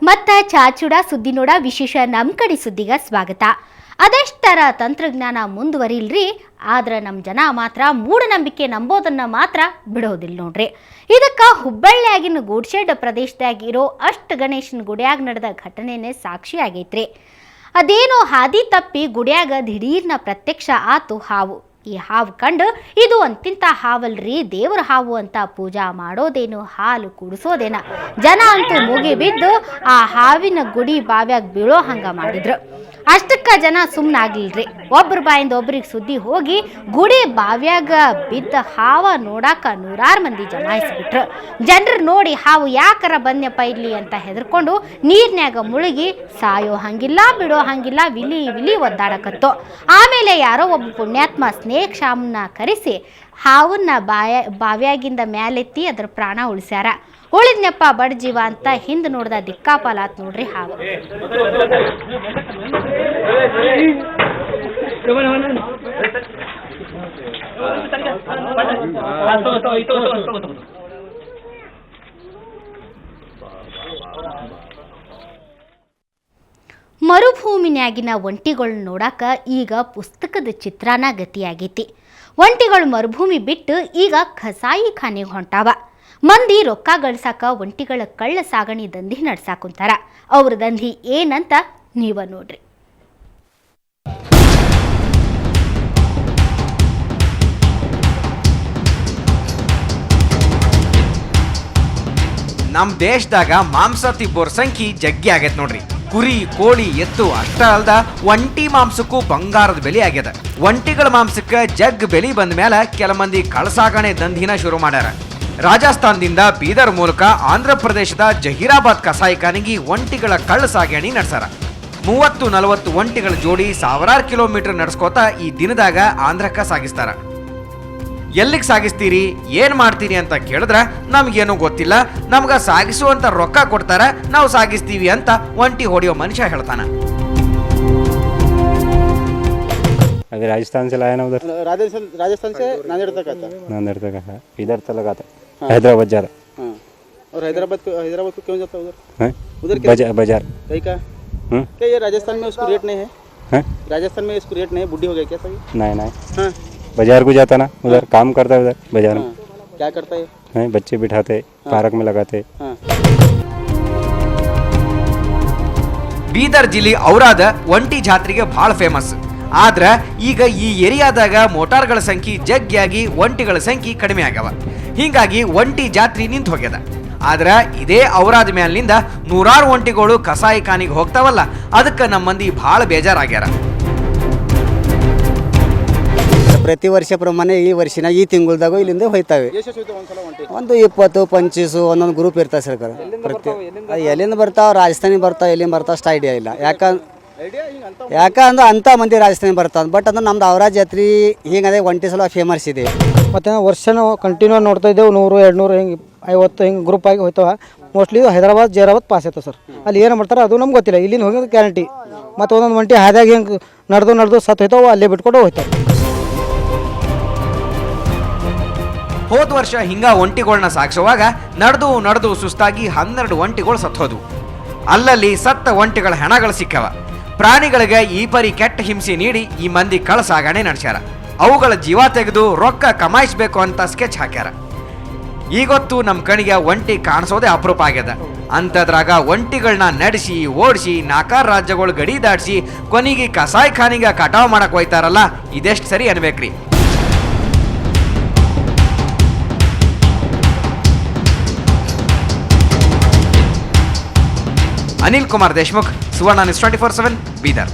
ಮತ್ತ ಚಾಚುಡ ಸುದ್ದಿ ನೋಡ ವಿಶೇಷ ನಮ್ಮ ಕಡೆ ಸುದ್ದಿಗ ಸ್ವಾಗತ. ಅದೆಷ್ಟರ ತಂತ್ರಜ್ಞಾನ ಮುಂದುವರಿಲ್ರಿ, ಆದ್ರೆ ನಮ್ಮ ಜನ ಮಾತ್ರ ಮೂಢನಂಬಿಕೆ ನಂಬೋದನ್ನ ಮಾತ್ರ ಬಿಡೋದಿಲ್ಲ ನೋಡ್ರಿ. ಇದಕ್ಕೆ ಹುಬ್ಬಳ್ಳಿಯಾಗಿನ ಗೂಡ್ಶೆಡ್ ಪ್ರದೇಶದಾಗಿರೋ ಅಷ್ಟ ಗಣೇಶನ ಗುಡಿಯಾಗ ನಡೆದ ಘಟನೆನೇ ಸಾಕ್ಷಿ ಆಗೈತ್ರಿ. ಅದೇನೋ ಹಾದಿ ತಪ್ಪಿ ಗುಡಿಯಾಗ ದಿಢೀರ್ನ ಪ್ರತ್ಯಕ್ಷ ಆತು ಹಾವು. ಈ ಹಾವು ಕಂಡು ಇದು ಅಂತಿಂತ ಹಾವಲ್ರಿ, ದೇವರ ಹಾವು ಅಂತ ಪೂಜಾ ಮಾಡೋದೇನು, ಹಾಲು ಕುಡಿಸೋದೇನ. ಜನ ಅಂತೂ ಮುಗಿ ಬಿದ್ದು ಆ ಹಾವಿನ ಗುಡಿ ಬಾವ್ಯಾಗ ಬೀಳೋ ಹಂಗ ಮಾಡಿದ್ರು. ಅಷ್ಟಕ್ಕ ಜನ ಸುಮ್ಮನಾಗ್ಲಿಲ್ರಿ. ಒಬ್ರ ಬಾಯಿಂದ ಒಬ್ರಿಗೆ ಸುದ್ದಿ ಹೋಗಿ ಗುಡಿ ಬಾವ್ಯಾಗ ಬಿದ್ದ ಹಾವ ನೋಡಾಕ ನೂರಾರು ಮಂದಿ ಜಮಾಯಿಸ್ಬಿಟ್ರು. ಜನರು ನೋಡಿ ಹಾವು ಯಾಕರ ಬಂದ್ಯಪ್ಪ ಇಲ್ಲಿ ಅಂತ ಹೆದರ್ಕೊಂಡು ನೀರ್ನ್ಯಾಗ ಮುಳುಗಿ ಸಾಯೋ ಹಂಗಿಲ್ಲ ಬಿಡೋ ಹಂಗಿಲ್ಲ ವಿಲಿ ವಿಲಿ ಒದ್ದಾಡಕತ್ತು. ಆಮೇಲೆ ಯಾರೋ ಒಬ್ಬ ಪುಣ್ಯಾತ್ಮ ಸ್ನೇಕ್ ಶಾಮನ್ನ ಕರೆಸಿ ಹಾವನ್ನ ಬಾವ್ಯಾಗಿಂದ ಮ್ಯಾಲೆತ್ತಿ ಅದ್ರ ಪ್ರಾಣ ಉಳಿಸ್ಯಾರ. ಉಳಿದ್ನಪ್ಪ ಬಡ್ ಜೀವ ಅಂತ ಹಿಂದೆ ನೋಡ್ದ ದಿಕ್ಕಾಪಾಲಾತ್ ನೋಡ್ರಿ ಹಾವು. ಮರುಭೂಮಿನ್ಯಾಗಿನ ಒಂಟಿಗಳು ನೋಡಾಕ ಈಗ ಪುಸ್ತಕದ ಚಿತ್ರಾನ ಗತಿಯಾಗೈತಿ. ಒಂಟಿಗಳು ಮರುಭೂಮಿ ಬಿಟ್ಟು ಈಗ ಕಸಾಯಿ ಖಾನೆಗೆ ಹೊಂಟಾವ. ಮಂದಿ ರೊಕ್ಕ ಗಳಿಸಾಕ ಒಂಟಿಗಳ ಕಳ್ಳ ಸಾಗಣಿ ದಂಧಿ ನಡ್ಸಾಕುಂತಾರ. ಅವ್ರ ದಂಧಿ ಏನಂತ ನೀವ ನೋಡ್ರಿ. ನಮ್ಮ ದೇಶದಾಗ ಮಾಂಸ ತಿಬ್ಬೋರ್ ಸಂಖ್ಯೆ ಜಗ್ಗಿ ಆಗೈತೆ ನೋಡ್ರಿ. ಕುರಿ, ಕೋಳಿ, ಎತ್ತು ಅಷ್ಟ ಅಲ್ದ ಒಂಟಿ ಮಾಂಸಕ್ಕೂ ಬಂಗಾರದ ಬೆಲೆ ಆಗ್ಯದ. ಒಂಟಿಗಳ ಮಾಂಸಕ್ಕೆ ಜಗ್ ಬೆಲೆ ಬಂದ ಮೇಲೆ ಕೆಲ ಮಂದಿ ಕಳಸಾಗಣೆ ದಂಧಿನ ಶುರು ಮಾಡ್ಯಾರ. ರಾಜಸ್ಥಾನದಿಂದ ಬೀದರ್ ಮೂಲಕ ಆಂಧ್ರ ಪ್ರದೇಶದ ಜಹೀರಾಬಾದ್ ಕಸಾಯಿಖಾನೆಗೆ ಒಂಟಿಗಳ ಕಳ್ಳ ಸಾಗಣೆ ನಡೆಸಾರ. 30-40 ಒಂಟಿಗಳ ಜೋಡಿ ಸಾವಿರಾರು ಕಿಲೋಮೀಟರ್ ನಡೆಸ್ಕೋತ ಈ ದಿನದಾಗ ಆಂಧ್ರಕ್ಕ ಸಾಗಿಸ್ತಾರ. ಎಲ್ಲಿಗೆ ಸಾಗಿಸ್ತೀರಿ, ಏನ್ ಮಾಡ್ತೀರಿ ಅಂತ ಕೇಳಿದ್ರ ನಮ್ಗೇನೂ ಗೊತ್ತಿಲ್ಲ, ನಮ್ಗ ಸಾಗಿಸುವಂತ ರೊಕ್ಕ ಕೊಡ್ತಾರ, ನಾವು ಸಾಗಿಸ್ತೀವಿ ಅಂತ ಒಂಟಿ ಹೊಡೆಯೋ ಮನುಷ್ಯ ಹೇಳ್ತಾನ. अभी राजस्थान से लाया ना उधर राजस्थान से नांदेड़ तक आता है। नांदेड़ तक है, इधर तक आता है। हैदराबाद जा रहा हाँ। और हैदराबाद को क्यों जाता है उधर? है उधर बाजार कहीं का क्या ये राजस्थान में उसको रेट नहीं है? राजस्थान में इसको रेट नहीं है, बुढ़ी हो गया क्या सभी? नहीं हाँ। बाजार को जाता ना उधर, काम करता है उधर बाजार में। क्या करता है? बच्चे बिठाते, पार्क में लगाते। ಬೀದರ್ ಜಿಲ್ಲೆ ಔರಾದ ಒಂಟಿ ಜಾತ್ರೆಗೆ ಭಾಳ ಫೇಮಸ್. ಆದ್ರೆ ಈಗ ಈ ಏರಿಯಾದಾಗ ಮೋಟಾರ್ಗಳ ಸಂಖ್ಯೆ ಜಗ್ಗಿಯಾಗಿ ಒಂಟಿಗಳ ಸಂಖ್ಯೆ ಕಡಿಮೆ ಆಗ್ಯಾವ. ಹೀಗಾಗಿ ಒಂಟಿ ಜಾತ್ರೆ ನಿಂತು ಹೋಗ್ಯದ. ಆದ್ರೆ ಇದೇ ಔರಾದ ಮ್ಯಾಲಿನಿಂದ ನೂರಾರು ಒಂಟಿಗಳು ಕಸಾಯಿಖಾನಿಗೆ ಹೋಗ್ತಾವಲ್ಲ, ಅದಕ್ಕೆ ನಮ್ಮ ಮಂದಿ ಭಾಳ ಬೇಜಾರಾಗ್ಯಾರ. ಪ್ರತಿ ವರ್ಷ ಪ್ರಮಾಣ ಈ ವರ್ಷನ ಈ ತಿಂಗಳದಾಗ ಇಲ್ಲಿಂದ ಹೋಯ್ತಾವೆ. ಒಂದು 20-25 ಒಂದೊಂದು ಗ್ರೂಪ್ ಇರ್ತಾವೆ ಸರ್ಕಾರ. ಎಲ್ಲಿಂದ ಬರ್ತಾವ, ರಾಜಸ್ಥಾನಿ ಬರ್ತಾವ, ಎಲ್ಲಿಂದ ಬರ್ತಾವ ಅಷ್ಟು ಐಡಿಯಾ ಇಲ್ಲ. ಯಾಕಂದ್ರೆ ಅಂಥ ಮಂದಿ ರಾಜಸ್ಥಾನಿ ಬರ್ತಾವ. ಬಟ್ ಅಂದ್ರೆ ನಮ್ದು ಔರಾ ಜಾತ್ರೆ ಹಿಂಗದೆ ಒಂಟಿ ಸಲ ಫೇಮಸ್ ಇದೆ. ಮತ್ತು ವರ್ಷ ನಾವು ಕಂಟಿನ್ಯೂ ನೋಡ್ತಾ ಇದ್ದೇವೆ. 100-200 ಹಿಂಗೆ 50 ಹಿಂಗೆ ಗ್ರೂಪ್ ಆಗಿ ಹೋಯ್ತಾವ. ಮೋಸ್ಟ್ಲಿ ಹೈದರಾಬಾದ್ ಜೈರಾಬಾದ್ ಪಾಸ್ ಆಯ್ತವೆ ಸರ್. ಅಲ್ಲಿ ಏನು ಮಾಡ್ತಾರೆ ಅದು ನಮ್ಗೆ ಗೊತ್ತಿಲ್ಲ. ಇಲ್ಲಿಂದ ಹೋಗೋದು ಗ್ಯಾರಂಟಿ. ಮತ್ತು ಒಂದೊಂದು ಒಂಟಿ ಹಾದ್ಯಾಗ ಹಿಂಗೆ ನಡೆದು ಸತ್ತು ಹೋಯ್ತಾವೆ, ಅಲ್ಲೇ ಬಿಟ್ಕೊಂಡು ಹೋಯ್ತಾವೆ. ಹೋದ ವರ್ಷ ಹಿಂಗ ಒಂಟಿಗಳನ್ನ ಸಾಗಿಸುವಾಗ ನಡೆದು ಸುಸ್ತಾಗಿ 12 ಒಂಟಿಗಳು ಸತ್ತೋದು. ಅಲ್ಲಲ್ಲಿ ಸತ್ತ ಒಂಟಿಗಳ ಹೆಣಗಳು ಸಿಕ್ಕವ. ಪ್ರಾಣಿಗಳಿಗೆ ಈ ಪರಿ ಕೆಟ್ಟ ಹಿಂಸೆ ನೀಡಿ ಈ ಮಂದಿ ಕಳಸಾಗಣೆ ನಡೆಸ್ಯಾರ. ಅವುಗಳ ಜೀವ ತೆಗೆದು ರೊಕ್ಕ ಕಮಾಯಿಸ್ಬೇಕು ಅಂತ ಸ್ಕೆಚ್ ಹಾಕ್ಯಾರ. ಈಗೊತ್ತು ನಮ್ಮ ಕಣಿಗೆ ಒಂಟಿ ಕಾಣಿಸೋದೇ ಅಪರೂಪ ಆಗ್ಯದ. ಅಂಥದ್ರಾಗ ಒಂಟಿಗಳನ್ನ ನಡೆಸಿ ಓಡಿಸಿ 4 ರಾಜ್ಯಗಳು ಗಡಿ ದಾಟಿಸಿ ಕೊನೆಗೆ ಕಸಾಯಿಖಾನಿಗೆ ಕಟಾವು ಮಾಡಕ್ ಹೋಯ್ತಾರಲ್ಲ, ಇದೆಷ್ಟು ಸರಿ ಅನ್ಬೇಕ್ರಿ. ಅನಿಲ್ ಕುಮಾರ್ ದೇಶ್ಮುಖ್, ಸುವರ್ಣ ನ್ಯೂಸ್ 24/7 ಬೀದರ್.